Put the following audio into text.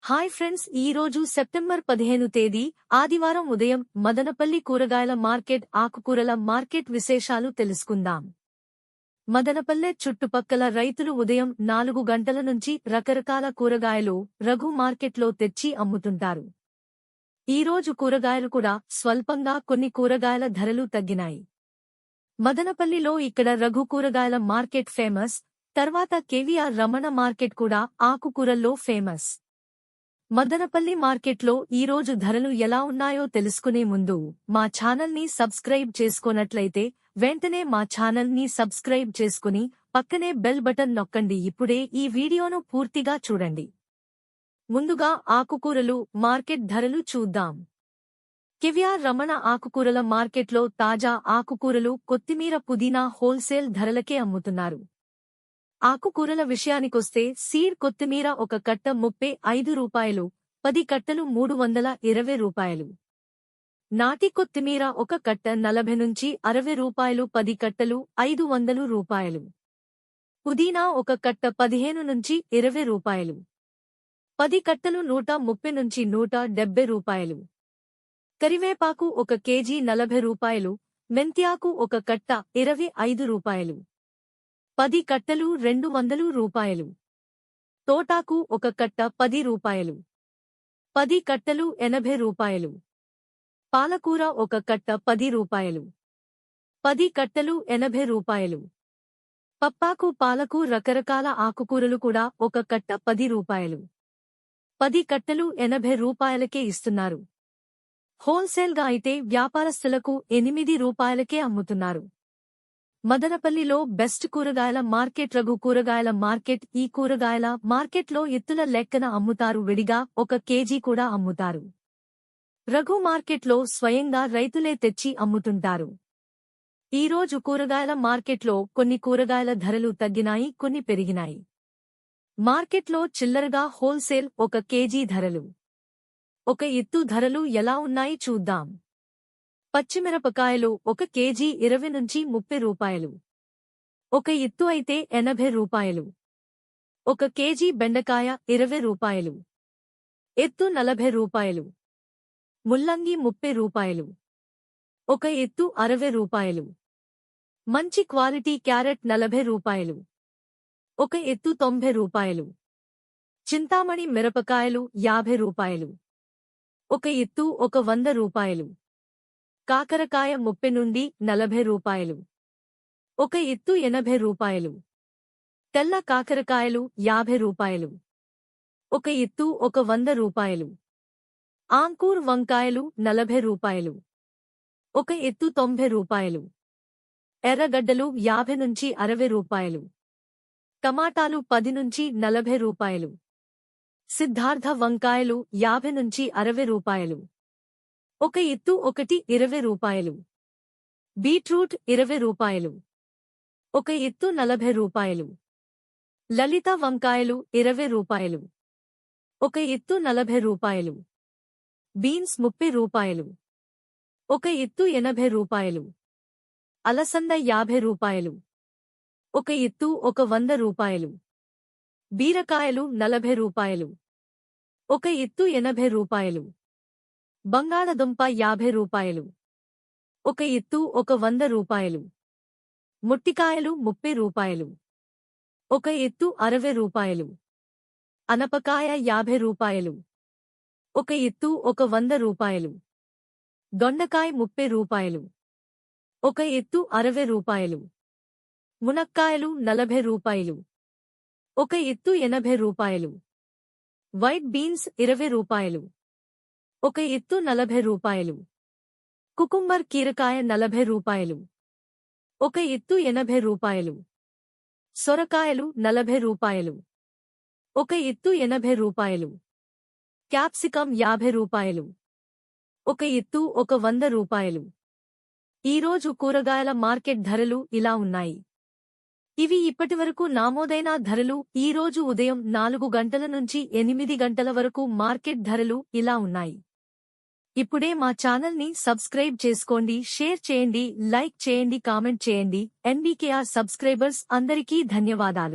Hi friends, ఈ రోజు September 15 తేదీ ఆదివారం ఉదయం మదనపల్లి కూరగాయల మార్కెట్ ఆకుకూరల మార్కెట్ విశేషాలు తెలుసుకుందాం. మదనపల్లె చుట్టుపక్కల రైతులు ఉదయం 4 గంటల నుంచి రకరకాల కూరగాయలు రఘు మార్కెట్లో తెచ్చి అమ్ముతుంటారు. ఈ రోజు కూరగాయలు కూడా స్వల్పంగా కొన్ని కూరగాయల ధరలు తగ్గినాయి. మదనపల్లిలో ఇక్కడ రఘు కూరగాయల మార్కెట్ ఫేమస్. తర్వాత కేవీఆర్ రమణ మార్కెట్ కూడా ఆకుకూరల్లో ఫేమస్. మదనపల్లి మార్కెట్లో ఈరోజు ధరలు ఎలా ఉన్నాయో తెలుసుకునే ముందు మా ఛానల్ని సబ్స్క్రైబ్ చేసుకోనట్లయితే వెంటనే మా ఛానల్ని సబ్స్క్రైబ్ చేసుకుని పక్కనే బెల్ బటన్ నొక్కండి. ఇప్పుడే ఈ వీడియోను పూర్తిగా చూడండి. ముందుగా ఆకుకూరలు మార్కెట్ ధరలు చూద్దాం. కేవీఆర్ రమణ ఆకుకూరల మార్కెట్లో తాజా ఆకుకూరలు కొత్తిమీర పుదీనా హోల్సేల్ ధరలకే అమ్ముతున్నారు. ఆకుకూరల విషయానికొస్తే సీడ్ కొత్తిమీర ఒక కట్ట 35 రూపాయలు, 10 కట్టలు 320 రూపాయలు. నాటి కొత్తిమీర ఒక కట్ట 40 నుంచి 60 రూపాయలు, 10 కట్టలు 500 రూపాయలు. పుదీనా ఒక కట్ట 15 నుంచి 20 రూపాయలు, 10 కట్టలు 130 నుంచి 170 రూపాయలు. కరివేపాకు ఒక కేజీ 40 రూపాయలు, మెంత్యాకు ఒక కట్ట 25 రూపాయలు, 10 కట్టలు 200 రూపాయలు. తోటాకు ఒక కట్ట 10 రూపాయలు, 10 కట్టలు 80 రూపాయలు. పాలకూర ఒక కట్ట 10 రూపాయలు, 10 కట్టలు 80 రూపాయలు. పప్పాకు పాలకు రకరకాల ఆకుకూరలు కూడా ఒక కట్ట 10 రూపాయలు, 10 కట్టలు 80 రూపాయలకే ఇస్తున్నారు. హోల్సేల్గా అయితే వ్యాపారస్తులకు 8 రూపాయలకే అమ్ముతున్నారు. మదనపల్లిలో బెస్ట్ కూరగాయల మార్కెట్ రఘు కూరగాయల మార్కెట్. ఈ కూరగాయల మార్కెట్లో ఎత్తుల లెక్కన అమ్ముతారు, విడిగా ఒక కేజీ కూడా అమ్ముతారు. రఘు మార్కెట్లో స్వయంగా రైతులే తెచ్చి అమ్ముతుంటారు. ఈరోజు కూరగాయల మార్కెట్లో కొన్ని కూరగాయల ధరలు తగ్గినాయి, కొన్ని పెరిగినాయి. మార్కెట్లో చిల్లరగా హోల్సేల్ ఒక కేజీ ధరలు, ఒక ఎత్తు ధరలు ఎలా ఉన్నాయి చూద్దాం. పచ్చిమిరపకాయలు ఒక కేజీ 20 నుంచి 30 రూపాయలు, ఒక ఎత్తు అయితే 80 రూపాయలు. ఒక కేజీ బెండకాయ 20 రూపాయలు, ఎత్తు 40 రూపాయలు. ముల్లంగి 30 రూపాయలు, ఒక ఎత్తు 60 రూపాయలు. మంచి క్వాలిటీ క్యారెట్ 40 రూపాయలు, ఒక ఎత్తు 90 రూపాయలు. చింతామణి మిరపకాయలు 50 రూపాయలు, ఒక ఎత్తు 100 రూపాయలు. కాకరకాయ 30 నుండి 40 రూపాయలు, ఒక ఎత్తు 80 రూపాయలు. తెల్ల కాకరకాయలు 50 రూపాయలు, ఒక ఎత్తు 100 రూపాయలు. ఆంకూర్ వంకాయలు 40 రూపాయలు, ఒక ఎత్తు 90 రూపాయలు. ఎర్రగడ్డలు 50 నుంచి 60 రూపాయలు. టమాటాలు 10 నుంచి 40 రూపాయలు. సిద్ధార్థ వంకాయలు 50 నుంచి 60 రూపాయలు, ఒక ఎత్తు 20 రూపాయలు. బీట్రూట్ 20 రూపాయలు, ఒక ఎత్తు 40 రూపాయలు. లలిత వంకాయలు 20 రూపాయలు, ఒక ఎత్తు 40 రూపాయలు. బీన్స్ 30 రూపాయలు, ఒక ఎత్తు 80 రూపాయలు. అలసంద 50 రూపాయలు, ఒక ఎత్తు 100 రూపాయలు. బీరకాయలు 40 రూపాయలు, ఒక ఎత్తు 80 రూపాయలు. బంగాళదుంప 50 రూపాయలు, ఒక ఎత్తు 100 రూపాయలు. ముట్టికాయలు 30 రూపాయలు, ఒక ఎత్తు 60 రూపాయలు. అనపకాయ 50 రూపాయలు, ఒక ఎత్తు 100 రూపాయలు. దొండకాయ 30 రూపాయలు, ఒక ఎత్తు 60 రూపాయలు. మునక్కాయలు 40 రూపాయలు, ఒక ఎత్తు 80 రూపాయలు. వైట్ బీన్స్ 20 రూపాయలు, ఒక ఎత్తు 40 రూపాయలు. కుకుంబర్ కీరకాయ 40 రూపాయలు, ఒక ఎత్తు 80 రూపాయలు. సొరకాయలు 40 రూపాయలు, ఒక ఎత్తు 80 రూపాయలు. క్యాప్సికం 50 రూపాయలు, ఒక ఎత్తు 100 రూపాయలు. ఈరోజు కూరగాయల మార్కెట్ ధరలు ఇలా ఉన్నాయి. ఇవి ఇప్పటివరకు నామోదైన ధరలు. ఈరోజు ఉదయం 4 గంటల నుంచి 8 గంటల వరకు మార్కెట్ ధరలు ఇలా ఉన్నాయి. ఇప్పుడే మా ఛానల్ని సబ్స్క్రైబ్ చేసుకోండి, షేర్ చేయండి, లైక్ చేయండి, కామెంట్ చేయండి. ఎన్బీకేఆర్ సబ్స్క్రైబర్స్ అందరికీ ధన్యవాదాలు.